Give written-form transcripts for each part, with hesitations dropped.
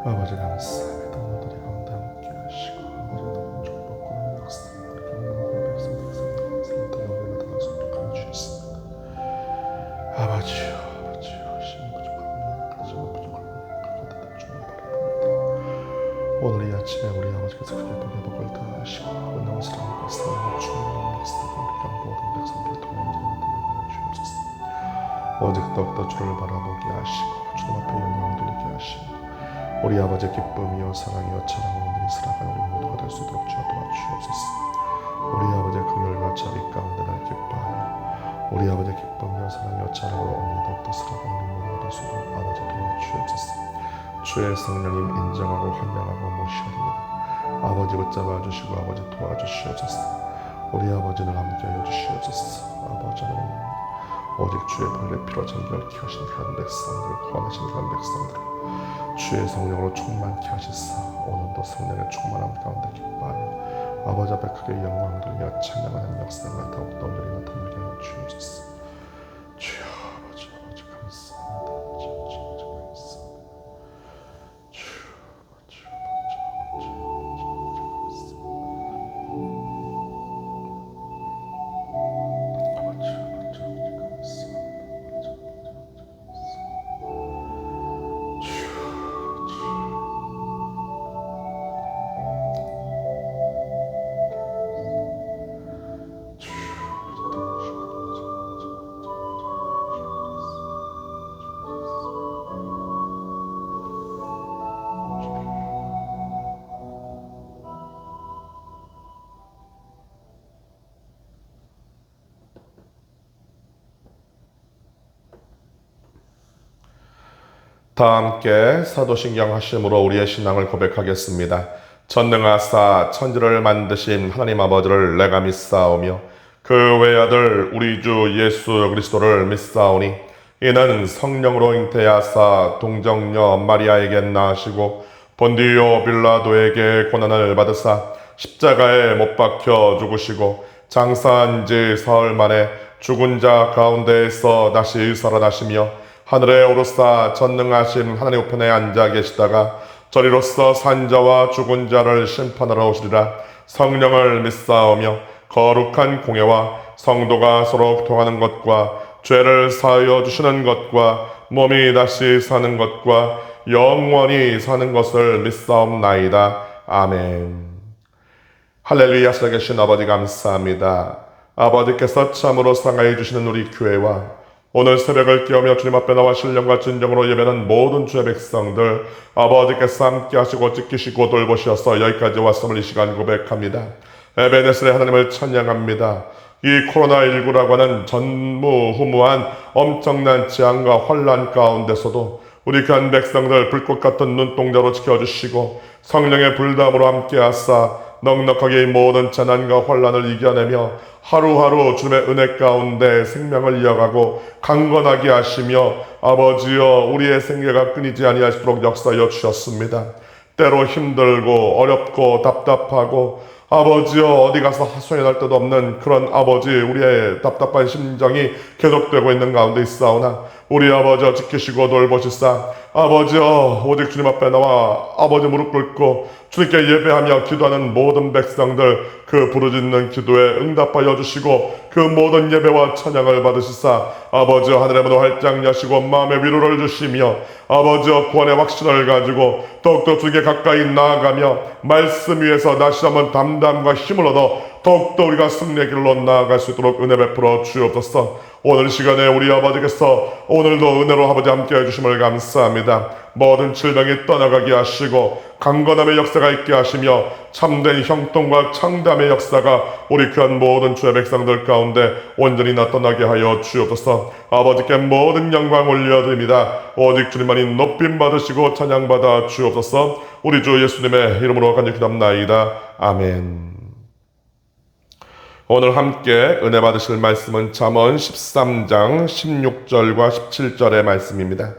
아버지 감사합니다. 오늘도 우리 가운데 함께 하시고 아버지 너무 축복과 역사를 경험하고 백성들의 삶을 살았던 영광을 다 소독하여 주셨습니다. 아버지요 힘이 부족하면 가지만 부족하면 그렇게 대답주님 바라봅니다. 오늘 이 아침에 우리 아버지께서 크게 복의 복을 다하시고 은혜와 사랑과 사랑을 주님의 역사가 우리 가 모든 백성들을 통하여 영광을 주옵소서. 오직 더욱더 주를 바라보게 하시고 주님 앞에 영광을 돌리게 하시고 우리 아버지의 기쁨이요 사랑이요 찬양으로 오늘이 살아가는 우리 모두가 될 수 있도록 주여 도와주옵소서. 우리 아버지의 긍휼과 자비 가운데 날 기뻐하며 우리 아버지의 기쁨이요 사랑이요 찬양으로 오늘이 더욱더 살아가는 우리 모두가 될 수 있도록 아버지 도와주옵소서. 주의 성령님 인정하고 환영하고 모시옵니다. 아버지 붙잡아 주시고 아버지 도와주시옵소서. 우리 아버지는 함께하여 주시옵소서. 아버지는 오직 주의 보혈의 피로 정결케 하신 그런 백성들, 구원하신 그런 백성들 주의 성령으로 충만케 하시사 오늘도 성령의 충만함 가운데 기뻐하며 아버지 앞에 크게 영광을 돌리며 찬양하는 역사가 더욱더 온전히 나타나게 하여 주옵소서. 주여 아버지 감사합니다. 주여 감사합니다. 주여 다 함께 사도신경 하심으로 우리의 신앙을 고백하겠습니다. 전능하사 천지를 만드신 하나님 아버지를 내가 믿사오며 그 외아들 우리 주 예수 그리스도를 믿사오니 이는 성령으로 잉태하사 동정녀 마리아에게 낳으시고 본디오 빌라도에게 고난을 받으사 십자가에 못 박혀 죽으시고 장사한 지 사흘 만에 죽은 자 가운데에서 다시 살아나시며 하늘에 오르사 전능하신 하나님 우편에 앉아 계시다가 저리로서 산자와 죽은 자를 심판하러 오시리라. 성령을 믿사오며 거룩한 공예와 성도가 서로 통하는 것과 죄를 사하여 주시는 것과 몸이 다시 사는 것과 영원히 사는 것을 믿사옵나이다. 아멘. 할렐루야. 살아계신 아버지 감사합니다. 아버지께서 참으로 사랑해 주시는 우리 교회와 오늘 새벽을 깨우며 주님 앞에 나와 신령과 진정으로 예배하는 모든 주의 백성들 아버지께서 함께 하시고 지키시고 돌보셔서 여기까지 왔음을 이 시간 고백합니다. 에베네셀의 하나님을 찬양합니다. 이 코로나19라고 하는 전무후무한 엄청난 재앙과 환란 가운데서도 우리 귀한 백성들 불꽃 같은 눈동자로 지켜주시고 성령의 불담으로 함께 하사 넉넉하게 이 모든 재난과 환란을 이겨내며 하루하루 주님의 은혜 가운데 생명을 이어가고 강건하게 하시며 아버지여 우리의 생애가 끊이지 아니하시도록 역사하여 주셨습니다. 때로 힘들고 어렵고 답답하고 아버지여 어디 가서 하소연할 데도 없는 그런 아버지 우리의 답답한 심정이 계속되고 있는 가운데 있사오나 우리 아버지여 지키시고 돌보시사 아버지여 오직 주님 앞에 나와 아버지 무릎 꿇고 주님께 예배하며 기도하는 모든 백성들 그 부르짖는 기도에 응답하여 주시고 그 모든 예배와 찬양을 받으시사 아버지여 하늘의 문을 활짝 여시고 마음의 위로를 주시며 아버지여 구원의 확신을 가지고 더욱더 주님께 가까이 나아가며 말씀 위에서 다시 한번 담담과 힘을 얻어 더욱더 우리가 승리의 길로 나아갈 수 있도록 은혜 베풀어 주옵소서. 오늘 시간에 우리 아버지께서 오늘도 은혜로 아버지 함께 해주심을 감사합니다. 모든 질병이 떠나가게 하시고 강건함의 역사가 있게 하시며 참된 형통과 창담의 역사가 우리 귀한 모든 주의 백성들 가운데 온전히 나타나게 하여 주옵소서. 아버지께 모든 영광 올려드립니다. 오직 주님만이 높임 받으시고 찬양받아 주옵소서. 우리 주 예수님의 이름으로 간절히 기도합나이다. 아멘. 오늘 함께 은혜 받으실 말씀은 잠언 13장 16절과 17절의 말씀입니다.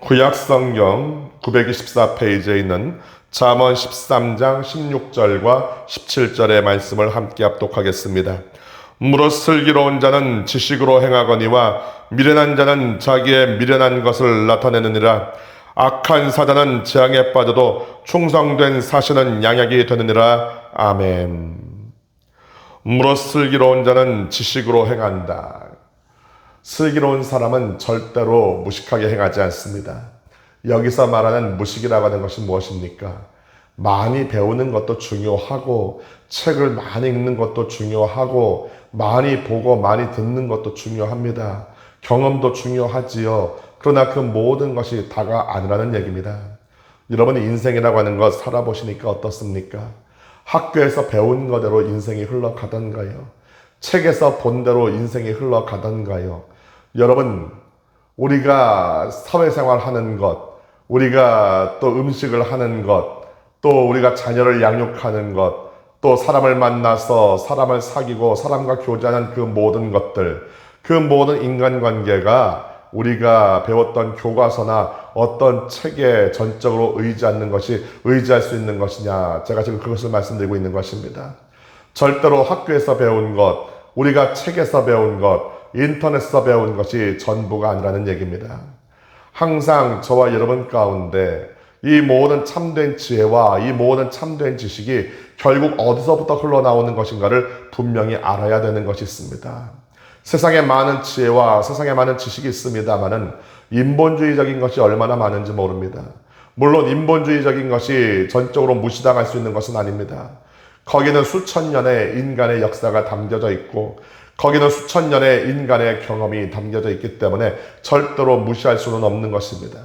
구약성경 924페이지에 있는 잠언 13장 16절과 17절의 말씀을 함께 합독하겠습니다. 무릇 슬기로운 자는 지식으로 행하거니와 미련한 자는 자기의 미련한 것을 나타내느니라. 악한 사자는 재앙에 빠져도 충성된 사신은 양약이 되느니라. 아멘. 무릇 슬기로운 자는 지식으로 행한다. 슬기로운 사람은 절대로 무식하게 행하지 않습니다. 여기서 말하는 무식이라고 하는 것이 무엇입니까? 많이 배우는 것도 중요하고, 책을 많이 읽는 것도 중요하고, 많이 보고 많이 듣는 것도 중요합니다. 경험도 중요하지요. 그러나 그 모든 것이 다가 아니라는 얘기입니다. 여러분이 인생이라고 하는 것 살아보시니까 어떻습니까? 학교에서 배운 거대로 인생이 흘러가던가요? 책에서 본 대로 인생이 흘러가던가요? 여러분, 우리가 사회생활 하는 것, 우리가 또 음식을 하는 것, 또 우리가 자녀를 양육하는 것, 또 사람을 만나서 사람을 사귀고 사람과 교제하는 그 모든 것들, 그 모든 인간관계가 우리가 배웠던 교과서나 어떤 책에 전적으로 의지할 수 있는 것이냐, 제가 지금 그것을 말씀드리고 있는 것입니다. 절대로 학교에서 배운 것, 우리가 책에서 배운 것, 인터넷에서 배운 것이 전부가 아니라는 얘기입니다. 항상 저와 여러분 가운데 이 모든 참된 지혜와 이 모든 참된 지식이 결국 어디서부터 흘러나오는 것인가를 분명히 알아야 되는 것이 있습니다. 세상에 많은 지혜와 세상에 많은 지식이 있습니다만은 인본주의적인 것이 얼마나 많은지 모릅니다. 물론 인본주의적인 것이 전적으로 무시당할 수 있는 것은 아닙니다. 거기는 수천 년의 인간의 역사가 담겨져 있고, 거기는 수천 년의 인간의 경험이 담겨져 있기 때문에 절대로 무시할 수는 없는 것입니다.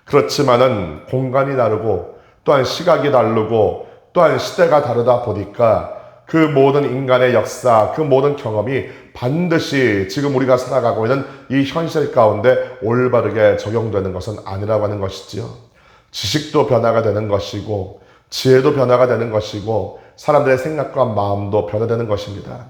그렇지만은 공간이 다르고 또한 시각이 다르고 또한 시대가 다르다 보니까 그 모든 인간의 역사, 그 모든 경험이 반드시 지금 우리가 살아가고 있는 이 현실 가운데 올바르게 적용되는 것은 아니라고 하는 것이지요. 지식도 변화가 되는 것이고, 지혜도 변화가 되는 것이고, 사람들의 생각과 마음도 변화되는 것입니다.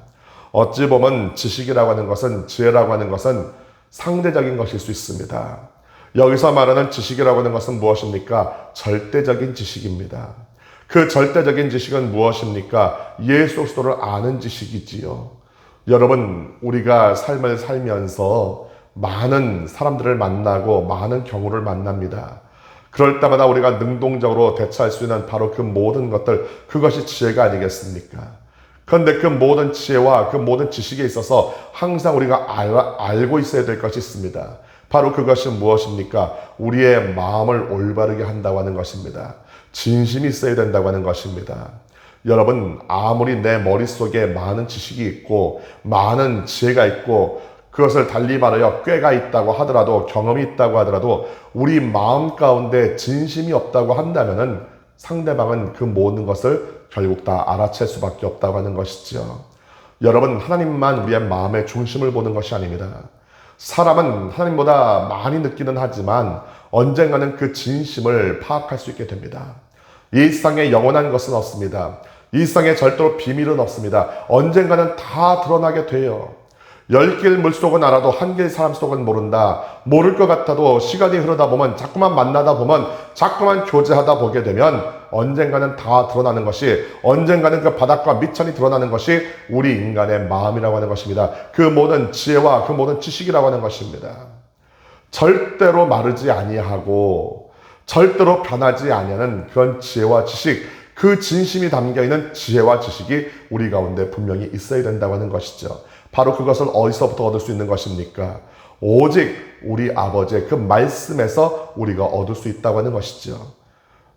어찌 보면 지식이라고 하는 것은, 지혜라고 하는 것은 상대적인 것일 수 있습니다. 여기서 말하는 지식이라고 하는 것은 무엇입니까? 절대적인 지식입니다. 그 절대적인 지식은 무엇입니까? 예수 그리스도를 아는 지식이지요. 여러분, 우리가 삶을 살면서 많은 사람들을 만나고 많은 경우를 만납니다. 그럴 때마다 우리가 능동적으로 대처할 수 있는 바로 그 모든 것들, 그것이 지혜가 아니겠습니까? 그런데 그 모든 지혜와 그 모든 지식에 있어서 항상 우리가 알고 있어야 될 것이 있습니다. 바로 그것이 무엇입니까? 우리의 마음을 올바르게 한다고 하는 것입니다. 진심이 있어야 된다고 하는 것입니다. 여러분, 아무리 내 머릿속에 많은 지식이 있고 많은 지혜가 있고 그것을 달리 말하여 꾀가 있다고 하더라도, 경험이 있다고 하더라도 우리 마음 가운데 진심이 없다고 한다면은 상대방은 그 모든 것을 결국 다 알아챌 수밖에 없다고 하는 것이죠. 여러분, 하나님만 우리의 마음의 중심을 보는 것이 아닙니다. 사람은 하나님보다 많이 느끼는 하지만 언젠가는 그 진심을 파악할 수 있게 됩니다. 이 세상에 영원한 것은 없습니다. 이 세상에 절대로 비밀은 없습니다. 언젠가는 다 드러나게 돼요. 10길 물속은 알아도 한 길 사람 속은 모른다. 모를 것 같아도 시간이 흐르다 보면, 자꾸만 만나다 보면, 자꾸만 교제하다 보게 되면 언젠가는 다 드러나는 것이, 언젠가는 그 바닥과 밑천이 드러나는 것이 우리 인간의 마음이라고 하는 것입니다. 그 모든 지혜와 그 모든 지식이라고 하는 것입니다. 절대로 마르지 아니하고 절대로 변하지 아니하는 그런 지혜와 지식, 그 진심이 담겨있는 지혜와 지식이 우리 가운데 분명히 있어야 된다고 하는 것이죠. 바로 그것을 어디서부터 얻을 수 있는 것입니까? 오직 우리 아버지의 그 말씀에서 우리가 얻을 수 있다고 하는 것이죠.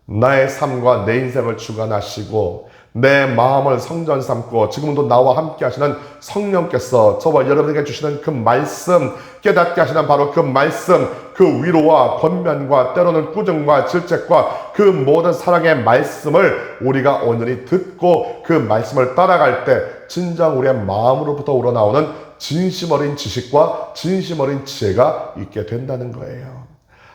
나의 삶과 내 인생을 주관하시고 내 마음을 성전 삼고 지금도 나와 함께 하시는 성령께서 저와 여러분에게 주시는 그 말씀, 깨닫게 하시는 바로 그 말씀, 그 위로와 권면과 때로는 꾸중과 질책과 그 모든 사랑의 말씀을 우리가 온전히 듣고 그 말씀을 따라갈 때 진정 우리의 마음으로부터 우러나오는 진심 어린 지식과 진심 어린 지혜가 있게 된다는 거예요.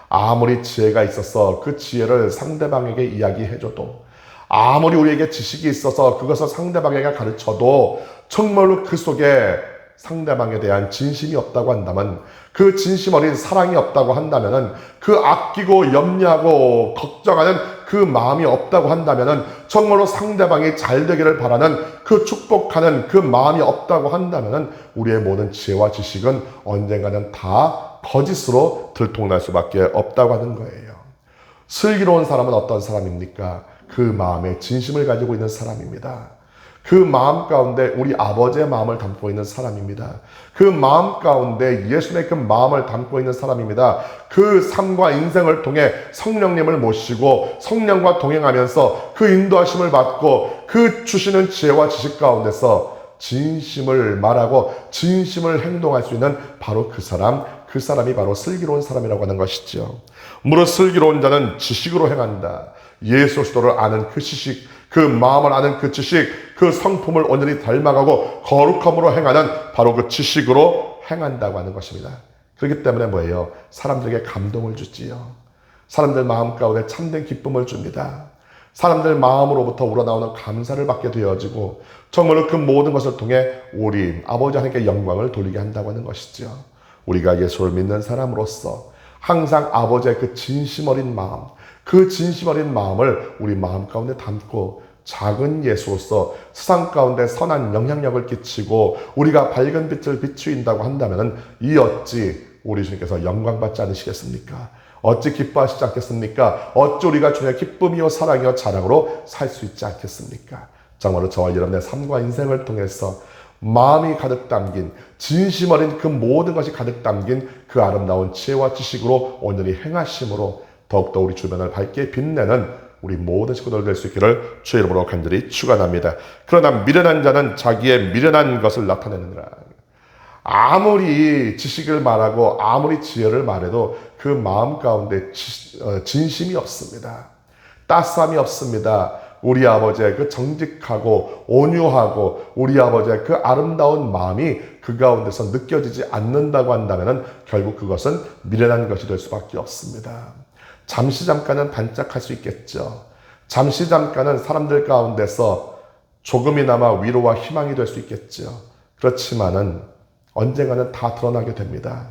아무리 지혜가 있어서 그 지혜를 상대방에게 이야기해줘도, 아무리 우리에게 지식이 있어서 그것을 상대방에게 가르쳐도 정말로 그 속에 상대방에 대한 진심이 없다고 한다면, 그 진심 어린 사랑이 없다고 한다면은, 그 아끼고 염려하고 걱정하는 그 마음이 없다고 한다면은, 정말로 상대방이 잘 되기를 바라는 그 축복하는 그 마음이 없다고 한다면은, 우리의 모든 지혜와 지식은 언젠가는 다 거짓으로 들통날 수밖에 없다고 하는 거예요. 슬기로운 사람은 어떤 사람입니까? 그 마음에 진심을 가지고 있는 사람입니다. 그 마음 가운데 우리 아버지의 마음을 담고 있는 사람입니다. 그 마음 가운데 예수님의 그 마음을 담고 있는 사람입니다. 그 삶과 인생을 통해 성령님을 모시고 성령과 동행하면서 그 인도하심을 받고 그 주시는 지혜와 지식 가운데서 진심을 말하고 진심을 행동할 수 있는 바로 그 사람이 바로 슬기로운 사람이라고 하는 것이죠. 무릇 슬기로운 자는 지식으로 행한다. 예수 그리스도를 아는 그 지식, 그 마음을 아는 그 지식, 그 성품을 온전히 닮아가고 거룩함으로 행하는 바로 그 지식으로 행한다고 하는 것입니다. 그렇기 때문에 뭐예요? 사람들에게 감동을 주지요. 사람들 마음 가운데 참된 기쁨을 줍니다. 사람들 마음으로부터 우러나오는 감사를 받게 되어지고 정말로 그 모든 것을 통해 우리 아버지 하나님께 영광을 돌리게 한다고 하는 것이죠. 우리가 예수를 믿는 사람으로서 항상 아버지의 그 진심 어린 마음, 그 진심 어린 마음을 우리 마음 가운데 담고 작은 예수로서 세상 가운데 선한 영향력을 끼치고 우리가 밝은 빛을 비추인다고 한다면 이 어찌 우리 주님께서 영광받지 않으시겠습니까? 어찌 기뻐하시지 않겠습니까? 어찌 우리가 주님의 기쁨이요 사랑이요 자랑으로 살 수 있지 않겠습니까? 정말로 저와 여러분의 삶과 인생을 통해서 마음이 가득 담긴 진심 어린 그 모든 것이 가득 담긴 그 아름다운 지혜와 지식으로 온전히 행하심으로 더욱더 우리 주변을 밝게 빛내는 우리 모든 식구들 될 수 있기를 주의 이름으로 간절히 축원합니다. 그러나 미련한 자는 자기의 미련한 것을 나타내느니라. 아무리 지식을 말하고 아무리 지혜를 말해도 그 마음 가운데 진심이 없습니다. 따스함이 없습니다. 우리 아버지의 그 정직하고 온유하고 우리 아버지의 그 아름다운 마음이 그 가운데서 느껴지지 않는다고 한다면 결국 그것은 미련한 것이 될 수밖에 없습니다. 잠시 잠깐은 반짝할 수 있겠죠. 잠시 잠깐은 사람들 가운데서 조금이나마 위로와 희망이 될 수 있겠죠. 그렇지만은 언젠가는 다 드러나게 됩니다.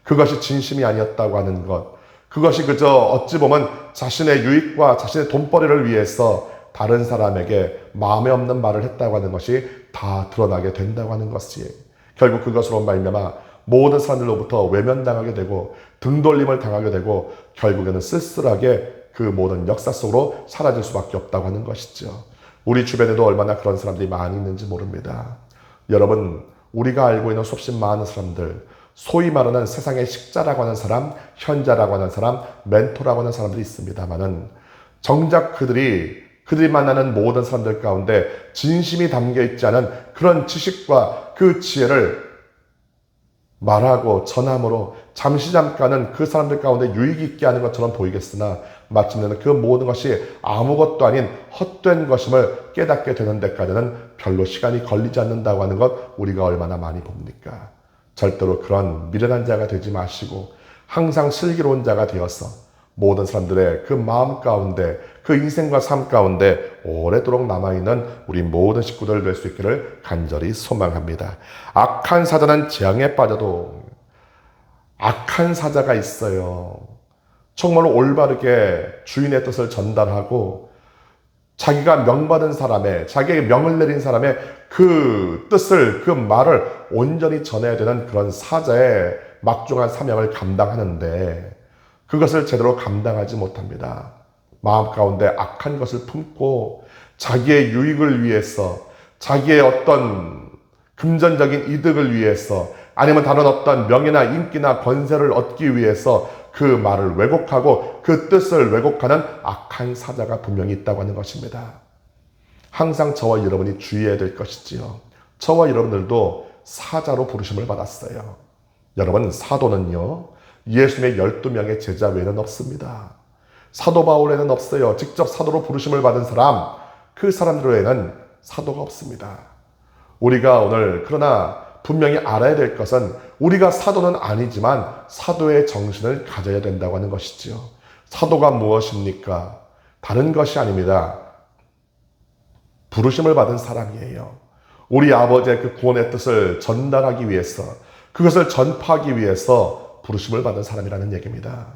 그것이 진심이 아니었다고 하는 것, 그것이 그저 어찌 보면 자신의 유익과 자신의 돈벌이를 위해서 다른 사람에게 마음에 없는 말을 했다고 하는 것이 다 드러나게 된다고 하는 것이 결국 그것으로 말미암아 모든 사람들로부터 외면당하게 되고 등돌림을 당하게 되고 결국에는 쓸쓸하게 그 모든 역사 속으로 사라질 수밖에 없다고 하는 것이죠. 우리 주변에도 얼마나 그런 사람들이 많이 있는지 모릅니다. 여러분, 우리가 알고 있는 수없이 많은 사람들, 소위 말하는 세상의 식자라고 하는 사람, 현자라고 하는 사람, 멘토라고 하는 사람들이 있습니다만은 정작 그들이 만나는 모든 사람들 가운데 진심이 담겨 있지 않은 그런 지식과 그 지혜를 말하고 전함으로 잠시 잠깐은 그 사람들 가운데 유익이 있게 하는 것처럼 보이겠으나 마침내는 그 모든 것이 아무것도 아닌 헛된 것임을 깨닫게 되는 데까지는 별로 시간이 걸리지 않는다고 하는 것 우리가 얼마나 많이 봅니까? 절대로 그런 미련한 자가 되지 마시고 항상 슬기로운 자가 되어서 모든 사람들의 그 마음 가운데 그 인생과 삶 가운데 오래도록 남아있는 우리 모든 식구들 될 수 있기를 간절히 소망합니다. 악한 사자는 재앙에 빠져도 악한 사자가 있어요. 정말로 올바르게 주인의 뜻을 전달하고 자기가 명받은 사람의, 자기에게 명을 내린 사람의 그 뜻을, 그 말을 온전히 전해야 되는 그런 사자의 막중한 사명을 감당하는데 그것을 제대로 감당하지 못합니다. 마음 가운데 악한 것을 품고 자기의 유익을 위해서, 자기의 어떤 금전적인 이득을 위해서, 아니면 다른 어떤 명예나 인기나 권세를 얻기 위해서 그 말을 왜곡하고 그 뜻을 왜곡하는 악한 사자가 분명히 있다고 하는 것입니다. 항상 저와 여러분이 주의해야 될 것이지요. 저와 여러분들도 사자로 부르심을 받았어요. 여러분, 사도는요, 예수님의 12명의 제자 외에는 없습니다. 사도 바울에는 없어요. 직접 사도로 부르심을 받은 사람, 그 사람들 외에는 사도가 없습니다. 우리가 오늘 그러나 분명히 알아야 될 것은 우리가 사도는 아니지만 사도의 정신을 가져야 된다고 하는 것이지요. 사도가 무엇입니까? 다른 것이 아닙니다. 부르심을 받은 사람이에요. 우리 아버지의 그 구원의 뜻을 전달하기 위해서, 그것을 전파하기 위해서 부르심을 받은 사람이라는 얘기입니다.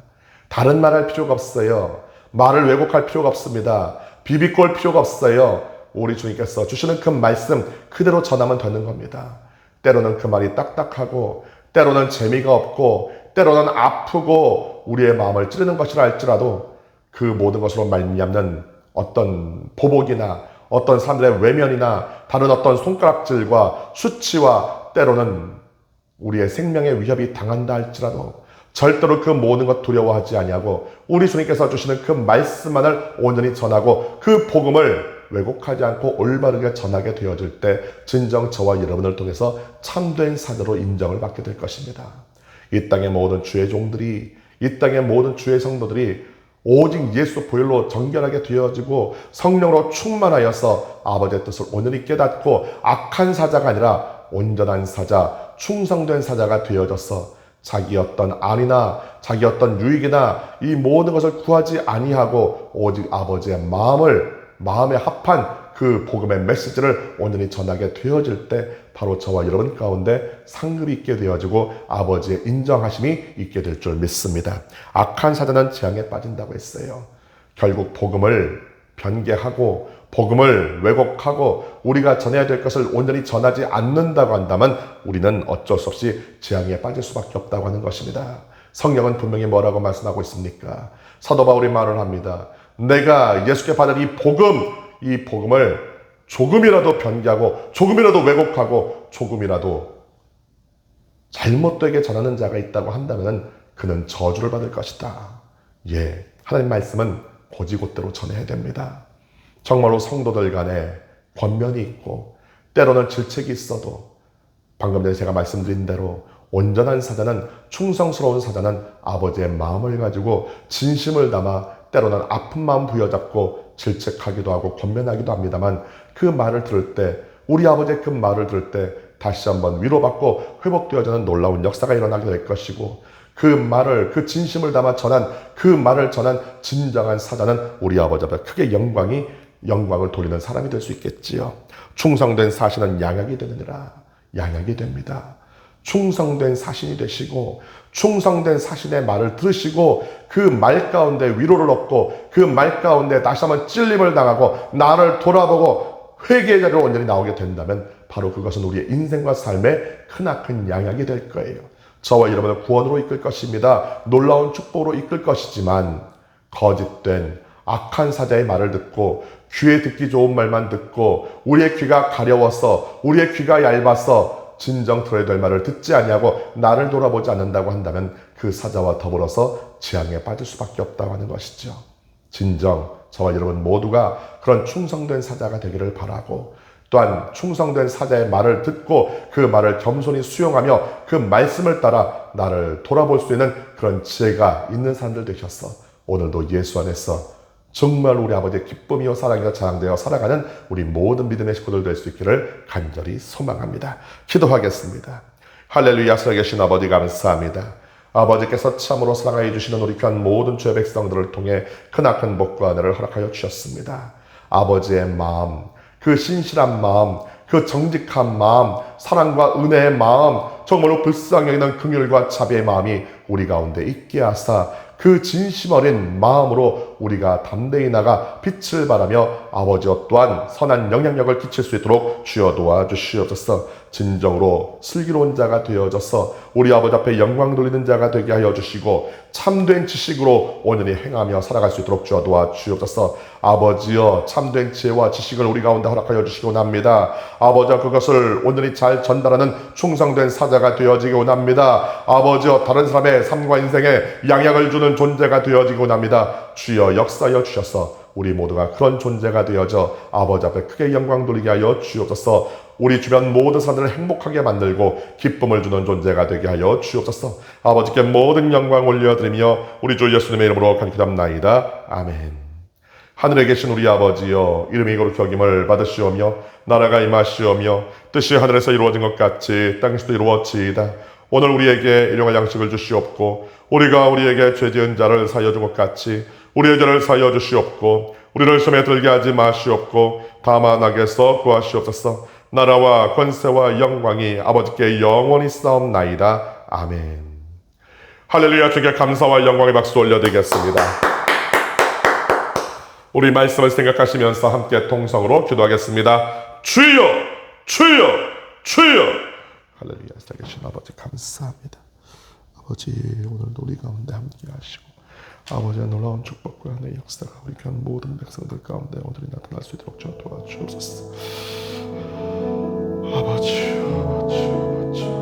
다른 말할 필요가 없어요. 말을 왜곡할 필요가 없습니다. 비비꼴 필요가 없어요. 우리 주님께서 주시는 그 말씀 그대로 전하면 되는 겁니다. 때로는 그 말이 딱딱하고, 때로는 재미가 없고, 때로는 아프고 우리의 마음을 찌르는 것이라 할지라도 그 모든 것으로 말미암는 어떤 보복이나 어떤 사람들의 외면이나 다른 어떤 손가락질과 수치와 때로는 우리의 생명의 위협이 당한다 할지라도 절대로 그 모든 것 두려워하지 아니하고 우리 주님께서 주시는 그 말씀만을 온전히 전하고 그 복음을 왜곡하지 않고 올바르게 전하게 되어질 때 진정 저와 여러분을 통해서 참된 사도로 인정을 받게 될 것입니다. 이 땅의 모든 주의 종들이, 이 땅의 모든 주의 성도들이 오직 예수 보혈로 정결하게 되어지고 성령으로 충만하여서 아버지의 뜻을 온전히 깨닫고 악한 사자가 아니라 온전한 사자, 충성된 사자가 되어져서 자기 어떤 안이나 자기 어떤 유익이나 이 모든 것을 구하지 아니하고 오직 아버지의 마음에 합한 그 복음의 메시지를 온전히 전하게 되어질 때 바로 저와 여러분 가운데 상급이 있게 되어지고 아버지의 인정하심이 있게 될 줄 믿습니다. 악한 사자는 재앙에 빠진다고 했어요. 결국 복음을 변개하고 복음을 왜곡하고 우리가 전해야 될 것을 온전히 전하지 않는다고 한다면 우리는 어쩔 수 없이 재앙에 빠질 수밖에 없다고 하는 것입니다. 성경은 분명히 뭐라고 말씀하고 있습니까? 사도 바울이 말을 합니다. 내가 예수께 받은 이 복음을 조금이라도 변개하고 조금이라도 왜곡하고 조금이라도 잘못되게 전하는 자가 있다고 한다면 그는 저주를 받을 것이다. 예, 하나님 말씀은 곧이곧대로 전해야 됩니다. 정말로 성도들 간에 권면이 있고 때로는 질책이 있어도 방금 전에 제가 말씀드린 대로 온전한 사자는, 충성스러운 사자는 아버지의 마음을 가지고 진심을 담아 때로는 아픈 마음 부여잡고 질책하기도 하고 권면하기도 합니다만 그 말을 들을 때, 우리 아버지의 그 말을 들을 때 다시 한번 위로받고 회복되어지는 놀라운 역사가 일어나게 될 것이고 그 진심을 담아 그 말을 전한 진정한 사자는 우리 아버지 앞에 크게 영광을 돌리는 사람이 될 수 있겠지요. 충성된 사신은 양약이 되느니라. 양약이 됩니다. 충성된 사신이 되시고 충성된 사신의 말을 들으시고 그 말 가운데 위로를 얻고 그 말 가운데 다시 한번 찔림을 당하고 나를 돌아보고 회개의 자리로 온전히 나오게 된다면 바로 그것은 우리의 인생과 삶의 크나큰 양약이 될 거예요. 저와 여러분을 구원으로 이끌 것입니다. 놀라운 축복으로 이끌 것이지만 거짓된 악한 사자의 말을 듣고 귀에 듣기 좋은 말만 듣고 우리의 귀가 가려워서 우리의 귀가 얇아서 진정 들어야 될 말을 듣지 아니하고 나를 돌아보지 않는다고 한다면 그 사자와 더불어서 재앙에 빠질 수밖에 없다고 하는 것이죠. 진정 저와 여러분 모두가 그런 충성된 사자가 되기를 바라고 또한 충성된 사자의 말을 듣고 그 말을 겸손히 수용하며 그 말씀을 따라 나를 돌아볼 수 있는 그런 지혜가 있는 사람들 되셔서 오늘도 예수 안에서 정말 우리 아버지의 기쁨이요 사랑이요 자랑되어 살아가는 우리 모든 믿음의 식구들 될 수 있기를 간절히 소망합니다. 기도하겠습니다. 할렐루야. 살아계신 아버지 감사합니다. 아버지께서 참으로 사랑하여 주시는 우리 귀한 모든 주의 백성들을 통해 크나큰 복과 은혜를 허락하여 주셨습니다. 아버지의 마음, 그 신실한 마음, 그 정직한 마음, 사랑과 은혜의 마음, 정말로 불쌍히 여기는 긍휼과 자비의 마음이 우리 가운데 있게 하사 그 진심 어린 마음으로 우리가 담대히 나가 빛을 발하며 아버지와 또한 선한 영향력을 끼칠 수 있도록 주여 도와주시옵소서. 진정으로 슬기로운 자가 되어져서 우리 아버지 앞에 영광 돌리는 자가 되게 하여 주시고 참된 지식으로 온전히 행하며 살아갈 수 있도록 주여 도와주시옵소서. 아버지여 참된 지혜와 지식을 우리 가운데 허락하여 주시기 원합니다. 아버지여 그것을 온전히 잘 전달하는 충성된 사자가 되어지기 원합니다. 아버지여 다른 사람의 삶과 인생에 양약을 주는 존재가 되어지기 원합니다. 주여 역사하여 주셔서 우리 모두가 그런 존재가 되어져 아버지 앞에 크게 영광 돌리게 하여 주옵소서. 우리 주변 모든 사람들을 행복하게 만들고 기쁨을 주는 존재가 되게 하여 주옵소서. 아버지께 모든 영광 올려드리며 우리 주 예수님의 이름으로 간기합나이다. 아멘. 하늘에 계신 우리 아버지여, 이름이 거룩히 여김을 받으시오며 나라가 임하시오며 뜻이 하늘에서 이루어진 것 같이 땅에서도 이루어지이다. 오늘 우리에게 일용할 양식을 주시옵고 우리가 우리에게 죄 지은 자를 사하여 준 것 같이 우리의 죄를 사하여 주시옵고 우리를 시험에 들게 하지 마시옵고 다만 악에서 구하시옵소서. 나라와 권세와 영광이 아버지께 영원히 싸움나이다. 아멘. 할렐루야. 주께 감사와 영광의 박수 올려드리겠습니다. 우리 말씀을 생각하시면서 함께 통성으로 기도하겠습니다. 주여, 주여, 주여. 할렐루야. 살아계신 아버지 감사합니다. 아버지 오늘도 우리 가운데 함께 하시고 아버지의 놀라운 축복과 하나의 역사가 우리 간 모든 백성들 가운데 오늘이 나타날 수 있도록 좀 도와주옵소서. 아버지, 아버지, 아버지.